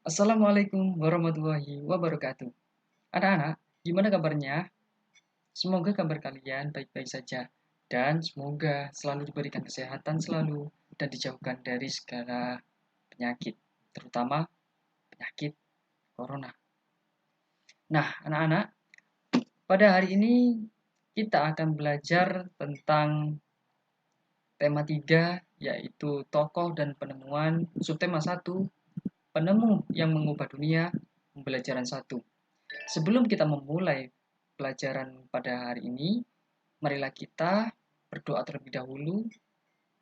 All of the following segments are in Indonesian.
Assalamualaikum warahmatullahi wabarakatuh. Anak-anak, gimana kabarnya? Semoga kabar kalian baik-baik saja dan semoga selalu diberikan kesehatan selalu dan dijauhkan dari segala penyakit, terutama penyakit corona. Nah, anak-anak, pada hari ini kita akan belajar tentang tema 3 yaitu tokoh dan penemuan, subtema 1, penemu yang mengubah dunia, pembelajaran 1. Sebelum kita memulai pelajaran pada hari ini, marilah kita berdoa terlebih dahulu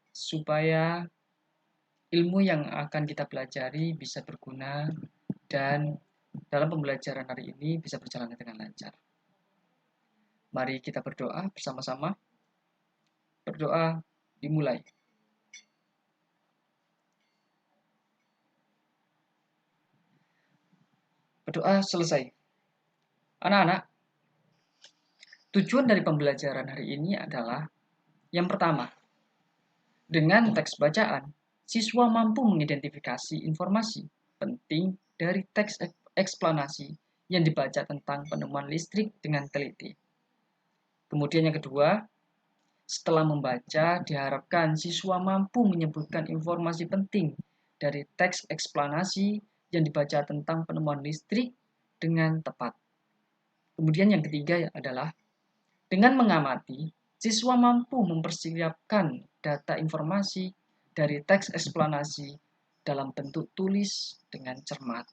supaya ilmu yang akan kita pelajari bisa berguna dan dalam pembelajaran hari ini bisa berjalan dengan lancar. Mari kita berdoa bersama-sama. Berdoa dimulai. Berdoa selesai. Anak-anak, tujuan dari pembelajaran hari ini adalah yang pertama, dengan teks bacaan, siswa mampu mengidentifikasi informasi penting dari teks eksplanasi yang dibaca tentang penemuan listrik dengan teliti. Kemudian yang kedua, setelah membaca, diharapkan siswa mampu menyebutkan informasi penting dari teks eksplanasi yang dibaca tentang penemuan listrik dengan tepat. Kemudian yang ketiga adalah dengan mengamati, siswa mampu mempersiapkan data informasi dari teks eksplanasi dalam bentuk tulis dengan cermat.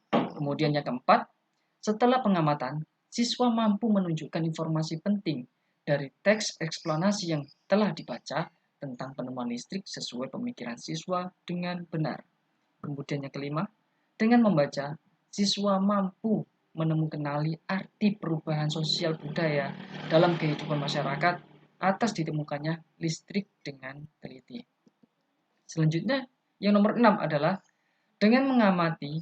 Kemudian yang keempat, setelah pengamatan, siswa mampu menunjukkan informasi penting dari teks eksplanasi yang telah dibaca tentang penemuan listrik sesuai pemikiran siswa dengan benar. Kemudian yang kelima, dengan membaca, siswa mampu menemukan arti perubahan sosial budaya dalam kehidupan masyarakat atas ditemukannya listrik dengan teliti. Selanjutnya, yang nomor 6 adalah dengan mengamati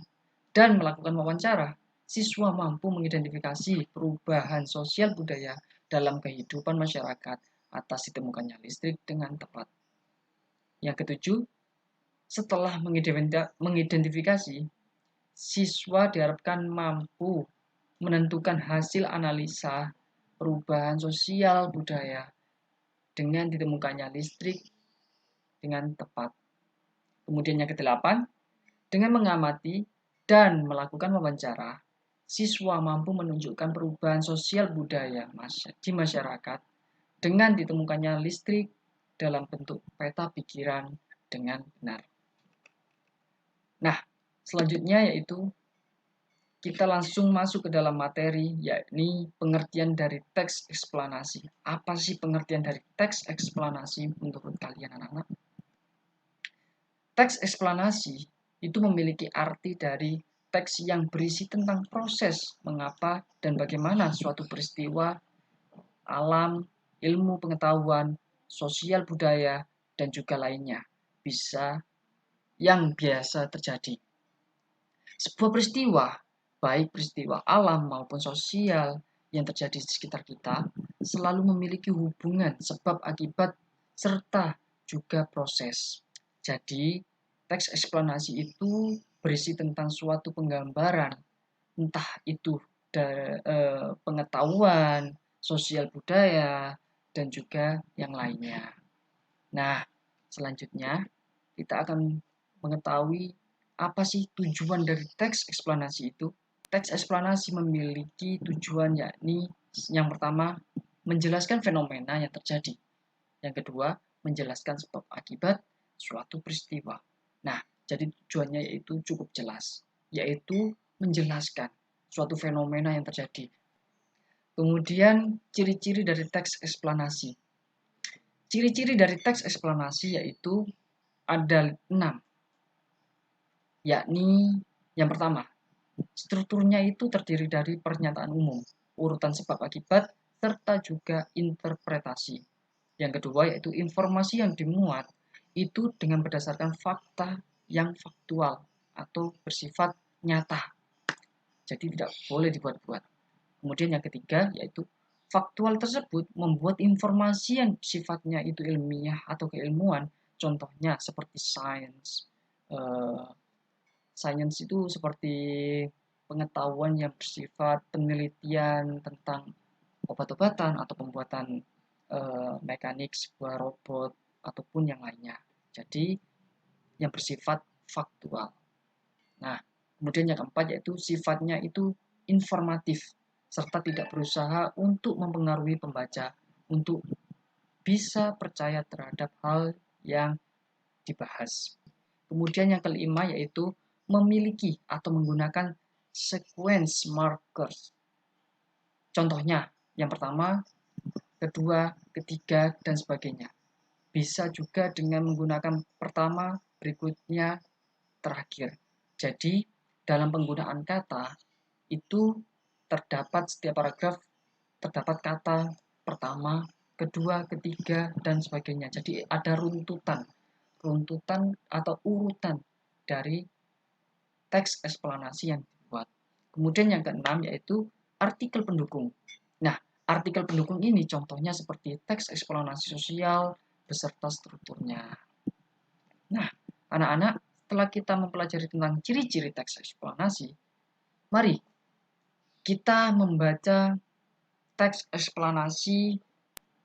dan melakukan wawancara, siswa mampu mengidentifikasi perubahan sosial budaya dalam kehidupan masyarakat atas ditemukannya listrik dengan tepat. Yang ketujuh, setelah mengidentifikasi, siswa diharapkan mampu menentukan hasil analisa perubahan sosial budaya dengan ditemukannya listrik dengan tepat. Kemudian yang kedelapan, dengan mengamati dan melakukan wawancara, siswa mampu menunjukkan perubahan sosial budaya di masyarakat dengan ditemukannya listrik dalam bentuk peta pikiran dengan benar. Nah, selanjutnya yaitu kita langsung masuk ke dalam materi, yakni pengertian dari teks eksplanasi. Apa sih pengertian dari teks eksplanasi menurut kalian anak-anak? Teks eksplanasi itu memiliki arti dari teks yang berisi tentang proses mengapa dan bagaimana suatu peristiwa, alam, ilmu pengetahuan, sosial budaya, dan juga lainnya bisa yang biasa terjadi. Sebuah peristiwa, baik peristiwa alam maupun sosial yang terjadi di sekitar kita, selalu memiliki hubungan sebab akibat serta juga proses. Jadi, teks eksplanasi itu berisi tentang suatu penggambaran, entah itu pengetahuan, sosial budaya, dan juga yang lainnya. Nah, selanjutnya kita akan mengetahui apa sih tujuan dari teks eksplanasi itu. Teks eksplanasi memiliki tujuan yakni yang pertama, menjelaskan fenomena yang terjadi. Yang kedua, menjelaskan sebab akibat suatu peristiwa. Nah, jadi tujuannya yaitu cukup jelas, yaitu menjelaskan suatu fenomena yang terjadi. Kemudian, ciri-ciri dari teks eksplanasi. Ciri-ciri dari teks eksplanasi yaitu ada 6, yakni yang pertama, strukturnya itu terdiri dari pernyataan umum, urutan sebab akibat, serta juga interpretasi. Yang kedua yaitu informasi yang dimuat itu dengan berdasarkan fakta yang faktual atau bersifat nyata. Jadi tidak boleh dibuat-buat. Kemudian yang ketiga yaitu faktual tersebut membuat informasi yang sifatnya itu ilmiah atau keilmuan, contohnya seperti sains, Science itu seperti pengetahuan yang bersifat penelitian tentang obat-obatan atau pembuatan mekanik sebuah robot ataupun yang lainnya. Jadi yang bersifat faktual. Nah, kemudian yang keempat yaitu sifatnya itu informatif serta tidak berusaha untuk mempengaruhi pembaca untuk bisa percaya terhadap hal yang dibahas. Kemudian yang kelima yaitu memiliki atau menggunakan sequence markers. Contohnya, yang pertama, kedua, ketiga, dan sebagainya. Bisa juga dengan menggunakan pertama, berikutnya, terakhir. Jadi, dalam penggunaan kata, itu terdapat setiap paragraf, terdapat kata pertama, kedua, ketiga, dan sebagainya. Jadi, ada runtutan atau urutan dari teks eksplanasi yang dibuat. Kemudian yang keenam yaitu artikel pendukung. Nah, artikel pendukung ini contohnya seperti teks eksplanasi sosial beserta strukturnya. Nah, anak-anak, setelah kita mempelajari tentang ciri-ciri teks eksplanasi, mari kita membaca teks eksplanasi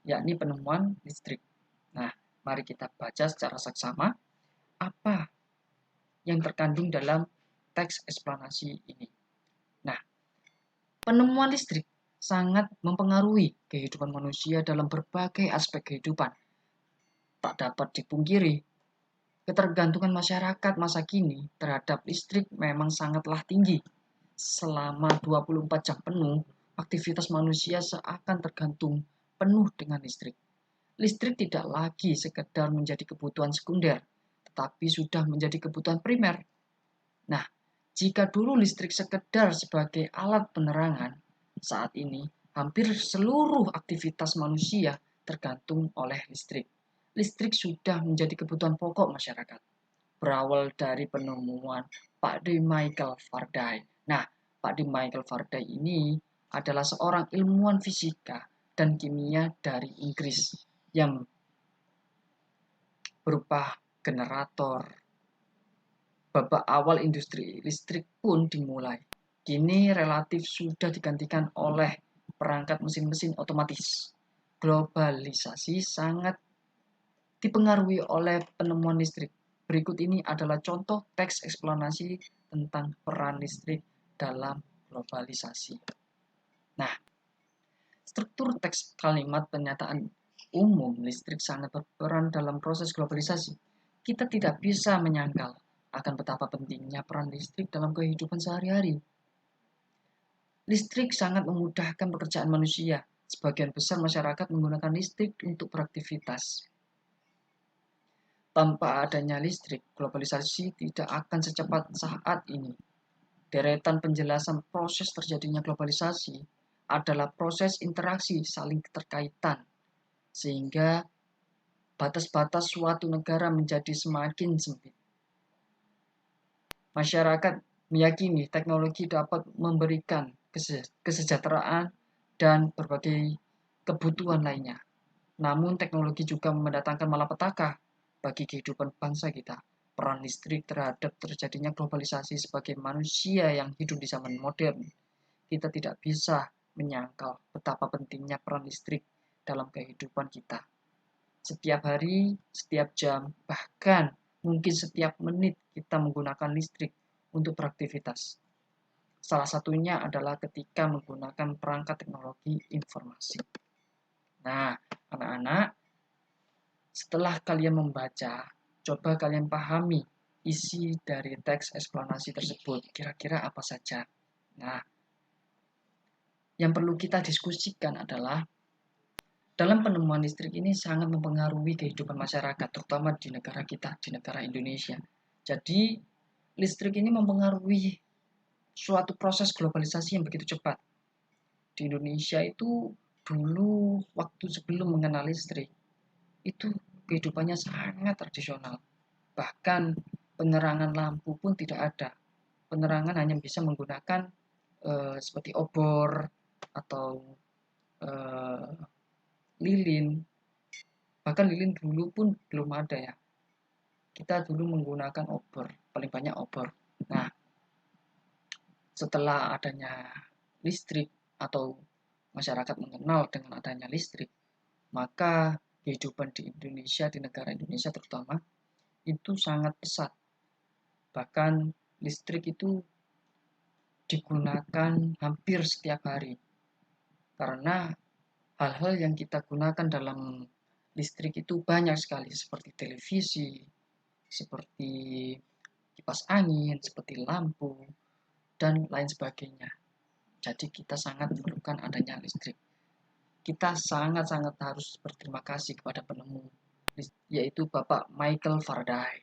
yakni penemuan listrik. Nah, mari kita baca secara seksama apa yang terkandung dalam teks eksplanasi ini. Nah, penemuan listrik sangat mempengaruhi kehidupan manusia dalam berbagai aspek kehidupan. Tak dapat dipungkiri, ketergantungan masyarakat masa kini terhadap listrik memang sangatlah tinggi. Selama 24 jam penuh, aktivitas manusia seakan tergantung penuh dengan listrik. Listrik tidak lagi sekedar menjadi kebutuhan sekunder, tetapi sudah menjadi kebutuhan primer. Nah, jika dulu listrik sekedar sebagai alat penerangan, saat ini hampir seluruh aktivitas manusia tergantung oleh listrik. Listrik sudah menjadi kebutuhan pokok masyarakat. Berawal dari penemuan Pak D. Michael Faraday. Nah, Pak D. Michael Faraday ini adalah seorang ilmuwan fisika dan kimia dari Inggris yang berupa generator. Babak awal industri listrik pun dimulai. Kini relatif sudah digantikan oleh perangkat mesin-mesin otomatis. Globalisasi sangat dipengaruhi oleh penemuan listrik. Berikut ini adalah contoh teks eksplanasi tentang peran listrik dalam globalisasi. Nah, struktur teks kalimat pernyataan umum listrik sangat berperan dalam proses globalisasi. Kita tidak bisa menyangkal akan betapa pentingnya peran listrik dalam kehidupan sehari-hari. Listrik sangat memudahkan pekerjaan manusia. Sebagian besar masyarakat menggunakan listrik untuk beraktivitas. Tanpa adanya listrik, globalisasi tidak akan secepat saat ini. Deretan penjelasan proses terjadinya globalisasi adalah proses interaksi saling keterkaitan, sehingga batas-batas suatu negara menjadi semakin sempit. Masyarakat meyakini teknologi dapat memberikan kesejahteraan dan berbagai kebutuhan lainnya. Namun teknologi juga mendatangkan malapetaka bagi kehidupan bangsa kita. Peran listrik terhadap terjadinya globalisasi sebagai manusia yang hidup di zaman modern. Kita tidak bisa menyangkal betapa pentingnya peran listrik dalam kehidupan kita. Setiap hari, setiap jam, bahkan mungkin setiap menit kita menggunakan listrik untuk beraktivitas. Salah satunya adalah ketika menggunakan perangkat teknologi informasi. Nah, anak-anak, setelah kalian membaca, coba kalian pahami isi dari teks eksplanasi tersebut. Kira-kira apa saja? Nah, yang perlu kita diskusikan adalah dalam penemuan listrik ini sangat mempengaruhi kehidupan masyarakat, terutama di negara kita, di negara Indonesia. Jadi, listrik ini mempengaruhi suatu proses globalisasi yang begitu cepat. Di Indonesia itu dulu waktu sebelum mengenal listrik, itu kehidupannya sangat tradisional. Bahkan penerangan lampu pun tidak ada. Penerangan hanya bisa menggunakan seperti obor atau lilin. Bahkan lilin dulu pun belum ada ya. Kita dulu menggunakan obor, paling banyak obor. Nah, setelah adanya listrik atau masyarakat mengenal dengan adanya listrik, maka kehidupan di Indonesia, di negara Indonesia terutama, itu sangat pesat. Bahkan listrik itu digunakan hampir setiap hari. Karena hal-hal yang kita gunakan dalam listrik itu banyak sekali, seperti televisi, seperti kipas angin, seperti lampu, dan lain sebagainya. Jadi kita sangat memerlukan adanya listrik. Kita sangat-sangat harus berterima kasih kepada penemu, yaitu Bapak Michael Faraday.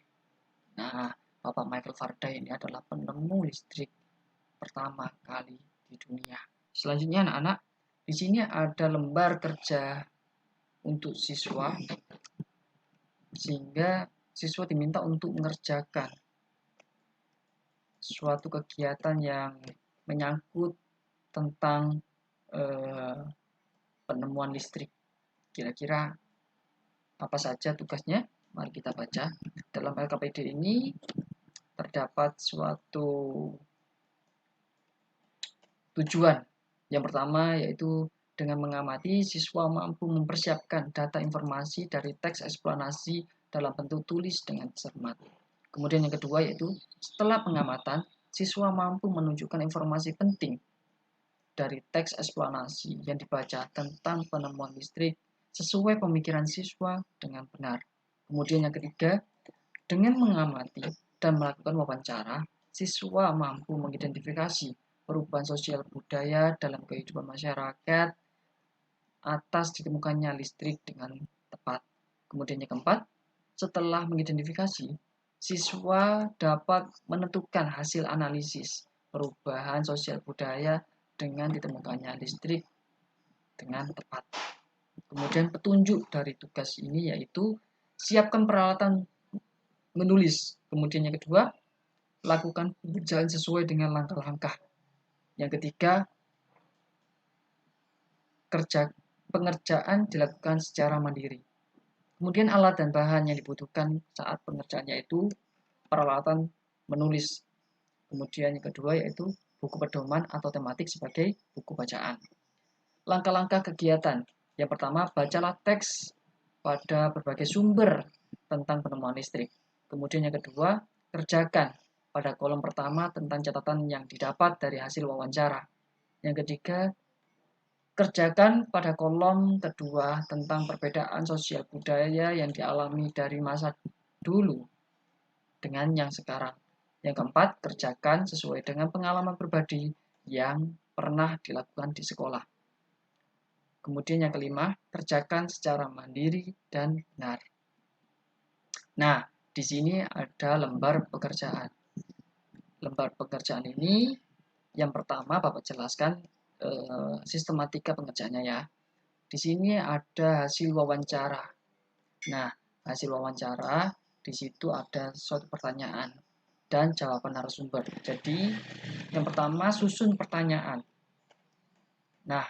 Nah, Bapak Michael Faraday ini adalah penemu listrik pertama kali di dunia. Selanjutnya anak-anak, di sini ada lembar kerja untuk siswa, sehingga siswa diminta untuk mengerjakan suatu kegiatan yang menyangkut tentang penemuan listrik. Kira-kira apa saja tugasnya? Mari kita baca. Dalam LKPD ini terdapat suatu tujuan. Yang pertama yaitu dengan mengamati, siswa mampu mempersiapkan data informasi dari teks eksplanasi dalam bentuk tulis dengan cermat. Kemudian yang kedua yaitu setelah pengamatan, siswa mampu menunjukkan informasi penting dari teks eksplanasi yang dibaca tentang penemuan listrik sesuai pemikiran siswa dengan benar. Kemudian yang ketiga, dengan mengamati dan melakukan wawancara, siswa mampu mengidentifikasi perubahan sosial budaya dalam kehidupan masyarakat atas ditemukannya listrik dengan tepat. Kemudian yang keempat, setelah mengidentifikasi, siswa dapat menentukan hasil analisis perubahan sosial budaya dengan ditemukannya listrik dengan tepat. Kemudian petunjuk dari tugas ini yaitu siapkan peralatan menulis. Kemudian yang kedua, lakukan pengerjaan sesuai dengan langkah-langkah. Yang ketiga, pengerjaan dilakukan secara mandiri. Kemudian alat dan bahan yang dibutuhkan saat pengerjaannya itu peralatan menulis. Kemudian yang kedua yaitu buku pedoman atau tematik sebagai buku bacaan. Langkah-langkah kegiatan. Yang pertama, bacalah teks pada berbagai sumber tentang penemuan listrik. Kemudian yang kedua, kerjakan pada kolom pertama tentang catatan yang didapat dari hasil wawancara. Yang ketiga, kerjakan pada kolom kedua tentang perbedaan sosial budaya yang dialami dari masa dulu dengan yang sekarang. Yang keempat, kerjakan sesuai dengan pengalaman pribadi yang pernah dilakukan di sekolah. Kemudian yang kelima, kerjakan secara mandiri dan benar. Nah, di sini ada lembar pekerjaan. Lembar pekerjaan ini yang pertama Bapak jelaskan sistematika pengerjaannya ya. Di sini ada hasil wawancara. Nah, hasil wawancara di situ ada suatu pertanyaan dan jawaban narasumber. Jadi, yang pertama susun pertanyaan. Nah,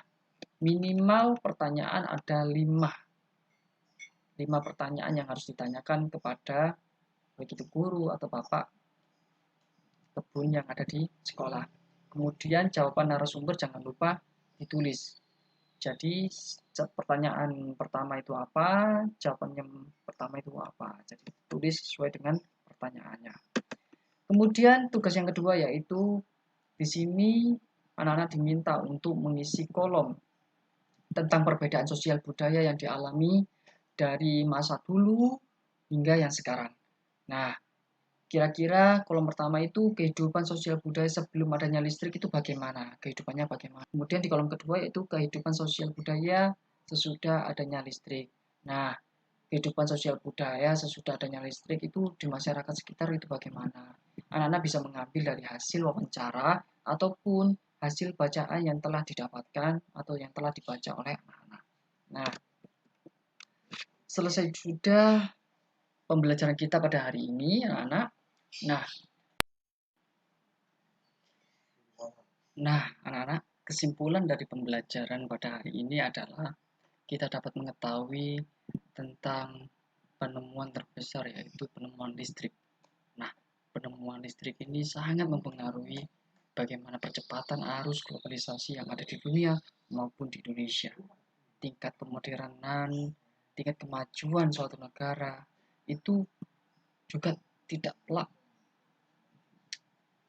minimal pertanyaan ada 5 pertanyaan yang harus ditanyakan kepada baik itu guru atau bapak kebun yang ada di sekolah. Kemudian jawaban narasumber jangan lupa ditulis. Jadi pertanyaan pertama itu apa, jawaban yang pertama itu apa. Jadi tulis sesuai dengan pertanyaannya. Kemudian tugas yang kedua yaitu di sini anak-anak diminta untuk mengisi kolom tentang perbedaan sosial budaya yang dialami dari masa dulu hingga yang sekarang. Nah, kira-kira kolom pertama itu kehidupan sosial budaya sebelum adanya listrik itu bagaimana? Kehidupannya bagaimana? Kemudian di kolom kedua yaitu kehidupan sosial budaya sesudah adanya listrik. Nah, kehidupan sosial budaya sesudah adanya listrik itu di masyarakat sekitar itu bagaimana? Anak-anak bisa mengambil dari hasil wawancara ataupun hasil bacaan yang telah didapatkan atau yang telah dibaca oleh anak-anak. Nah, selesai sudah pembelajaran kita pada hari ini, anak-anak. Nah, anak-anak, kesimpulan dari pembelajaran pada hari ini adalah kita dapat mengetahui tentang penemuan terbesar yaitu penemuan listrik. Nah, penemuan listrik ini sangat mempengaruhi bagaimana percepatan arus globalisasi yang ada di dunia maupun di Indonesia. Tingkat kemodernan, tingkat kemajuan suatu negara itu juga tidak pelak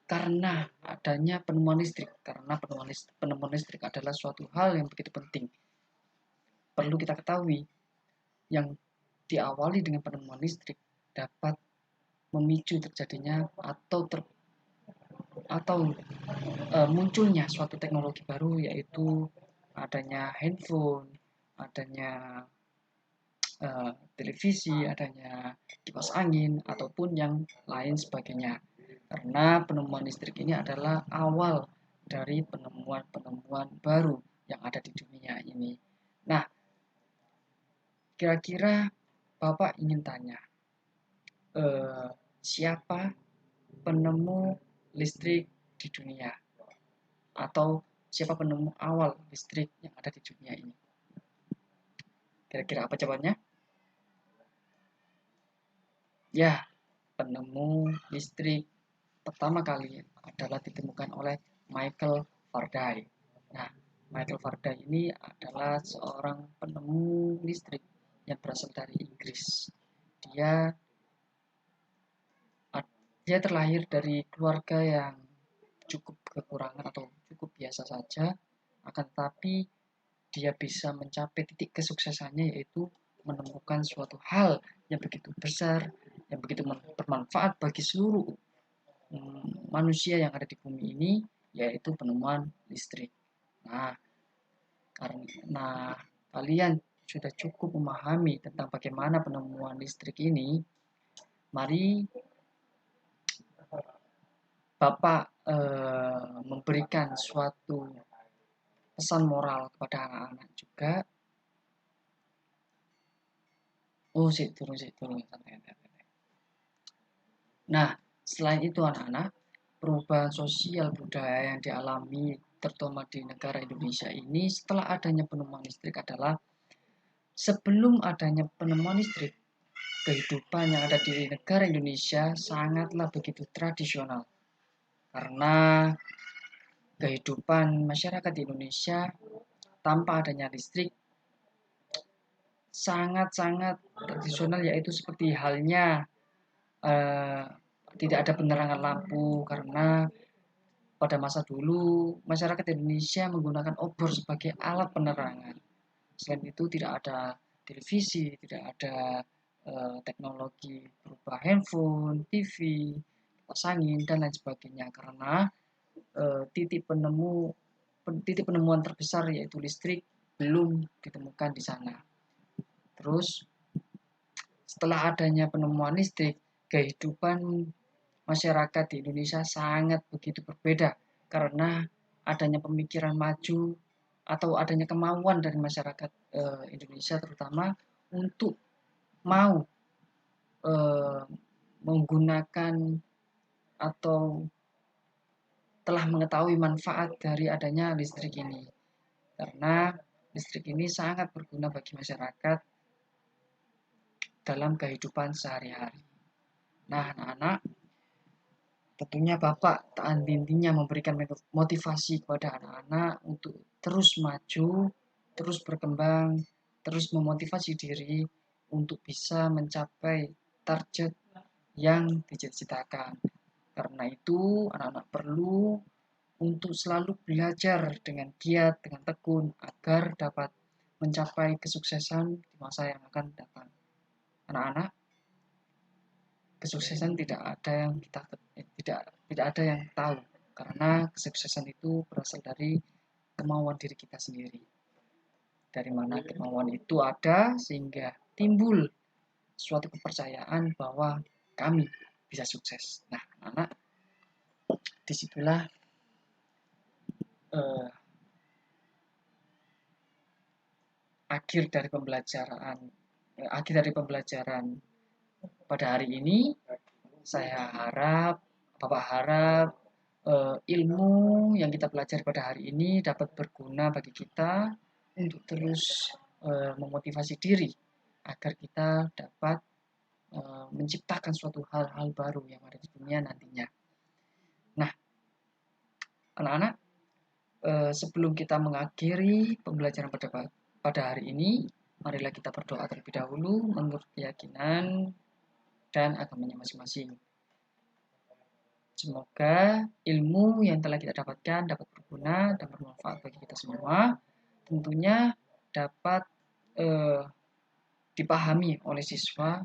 karena adanya penemuan listrik. Karena penemuan listrik adalah suatu hal yang begitu penting. Perlu kita ketahui, yang diawali dengan penemuan listrik dapat memicu terjadinya munculnya suatu teknologi baru, yaitu adanya handphone, adanya televisi, adanya kipas angin, ataupun yang lain sebagainya. Karena penemuan listrik ini adalah awal dari penemuan-penemuan baru yang ada di dunia ini. Nah, kira-kira Bapak ingin tanya, siapa penemu listrik di dunia? Atau siapa penemu awal listrik yang ada di dunia ini? Kira-kira apa jawabannya? Ya, penemu listrik pertama kali adalah ditemukan oleh Michael Faraday. Nah, Michael Faraday ini adalah seorang penemu listrik yang berasal dari Inggris. Dia terlahir dari keluarga yang cukup kekurangan atau cukup biasa saja, akan tetapi dia bisa mencapai titik kesuksesannya, yaitu menemukan suatu hal yang begitu besar, yang begitu bermanfaat bagi seluruh manusia yang ada di bumi ini, yaitu penemuan listrik. Nah, karena kalian sudah cukup memahami tentang bagaimana penemuan listrik ini, mari Bapak memberikan suatu pesan moral kepada anak-anak juga. Oh, turun. Nah, selain itu anak-anak, perubahan sosial budaya yang dialami terutama di negara Indonesia ini setelah adanya penemuan listrik adalah, sebelum adanya penemuan listrik, kehidupan yang ada di negara Indonesia sangatlah begitu tradisional. Karena kehidupan masyarakat di Indonesia tanpa adanya listrik sangat-sangat tradisional, yaitu seperti halnya tidak ada penerangan lampu, karena pada masa dulu masyarakat Indonesia menggunakan obor sebagai alat penerangan. Selain itu tidak ada televisi, tidak ada teknologi berupa handphone, TV, kipas angin, dan lain sebagainya. Karena titik penemuan terbesar yaitu listrik belum ditemukan di sana. Terus setelah adanya penemuan listrik, kehidupan masyarakat di Indonesia sangat begitu berbeda karena adanya pemikiran maju atau adanya kemauan dari masyarakat Indonesia terutama untuk mau menggunakan atau telah mengetahui manfaat dari adanya listrik ini, karena listrik ini sangat berguna bagi masyarakat dalam kehidupan sehari-hari. Nah, anak-anak, tentunya Bapak tak henti-hentinya memberikan motivasi kepada anak-anak untuk terus maju, terus berkembang, terus memotivasi diri untuk bisa mencapai target yang dicita-citakan. Karena itu, anak-anak perlu untuk selalu belajar dengan giat, dengan tekun, agar dapat mencapai kesuksesan di masa yang akan datang. Anak-anak, kesuksesan tidak ada yang tahu, karena kesuksesan itu berasal dari kemauan diri kita sendiri. Dari mana kemauan itu ada sehingga timbul suatu kepercayaan bahwa kami bisa sukses. Nah, anak, disitulah akhir dari pembelajaran pada hari ini. Bapak harap ilmu yang kita pelajari pada hari ini dapat berguna bagi kita untuk terus memotivasi diri agar kita dapat menciptakan suatu hal-hal baru yang ada di dunia nantinya. Nah, anak-anak, sebelum kita mengakhiri pembelajaran pada hari ini, marilah kita berdoa terlebih dahulu menurut keyakinan dan agamanya masing-masing. Semoga ilmu yang telah kita dapatkan dapat berguna dan bermanfaat bagi kita semua. Tentunya dapat dipahami oleh siswa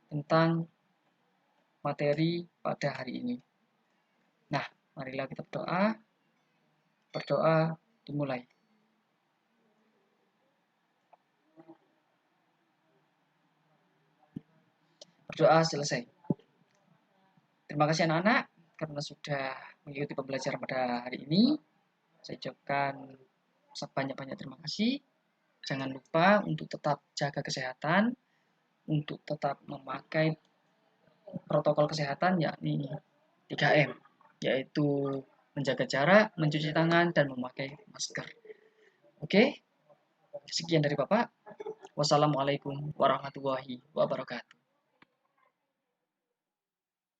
tentang materi pada hari ini. Nah, marilah kita berdoa. Berdoa dimulai. Berdoa selesai. Terima kasih anak-anak karena sudah mengikuti pembelajaran pada hari ini. Saya ucapkan sebanyak-banyak terima kasih. Jangan lupa untuk tetap jaga kesehatan, untuk tetap memakai protokol kesehatan yakni 3M, yaitu menjaga jarak, mencuci tangan, dan memakai masker. Oke, sekian dari Bapak. Wassalamualaikum warahmatullahi wabarakatuh.